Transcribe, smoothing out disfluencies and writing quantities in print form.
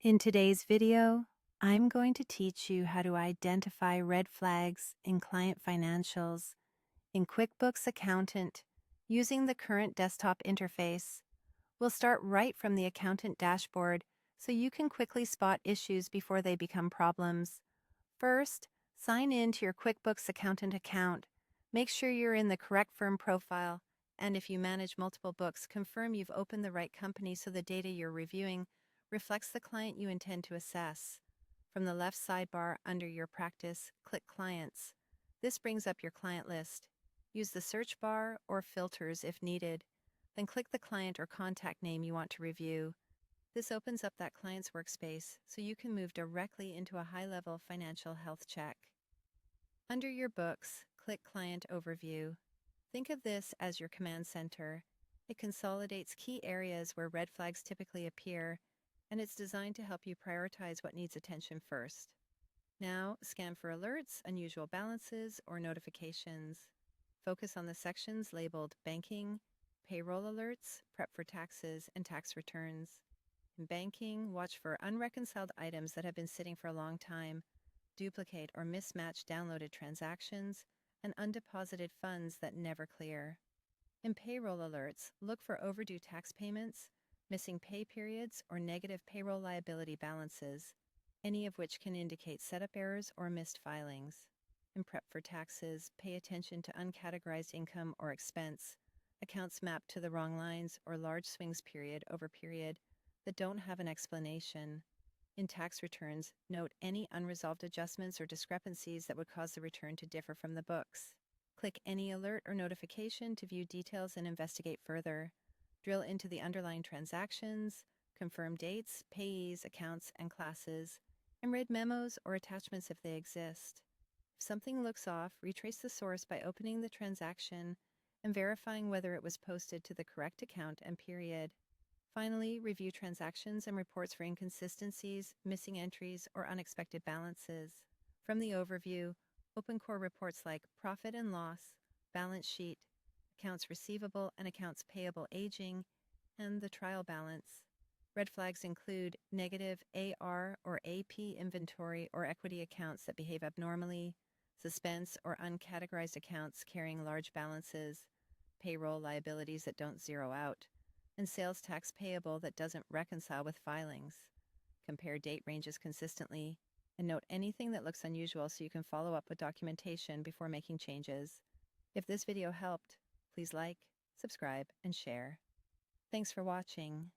In today's video, I'm going to teach you how to identify red flags in client financials in QuickBooks Accountant using the current desktop interface. We'll start right from the accountant dashboard so you can quickly spot issues before they become problems. First, sign in to your QuickBooks Accountant account. Make sure you're in the correct firm profile, and if you manage multiple books, confirm you've opened the right company so the data you're reviewing reflects the client you intend to assess. From the left sidebar under your practice, click Clients. This brings up your client list. Use the search bar or filters if needed. Then click the client or contact name you want to review. This opens up that client's workspace so you can move directly into a high-level financial health check. Under your books, click Client Overview. Think of this as your command center. It consolidates key areas where red flags typically appear, and it's designed to help you prioritize what needs attention first. Now, scan for alerts, unusual balances, or notifications. Focus on the sections labeled Banking, Payroll Alerts, Prep for Taxes, and Tax Returns. In banking, watch for unreconciled items that have been sitting for a long time, duplicate or mismatch downloaded transactions, and undeposited funds that never clear. In payroll alerts, look for overdue tax payments, missing pay periods, or negative payroll liability balances, any of which can indicate setup errors or missed filings. In prep for taxes, pay attention to uncategorized income or expense, accounts mapped to the wrong lines, or large swings period over period that don't have an explanation. In tax returns, note any unresolved adjustments or discrepancies that would cause the return to differ from the books. Click any alert or notification to view details and investigate further. Drill into the underlying transactions, confirm dates, payees, accounts, and classes, and read memos or attachments if they exist. If something looks off, retrace the source by opening the transaction and verifying whether it was posted to the correct account and period. Finally, review transactions and reports for inconsistencies, missing entries, or unexpected balances. From the overview, open core reports like profit and loss, balance sheet, accounts receivable and accounts payable aging, and the trial balance. Red flags include negative AR or AP inventory or equity accounts that behave abnormally, suspense or uncategorized accounts carrying large balances, payroll liabilities that don't zero out, and sales tax payable that doesn't reconcile with filings. Compare date ranges consistently, and note anything that looks unusual so you can follow up with documentation before making changes. If this video helped, please like, subscribe, and share. Thanks for watching.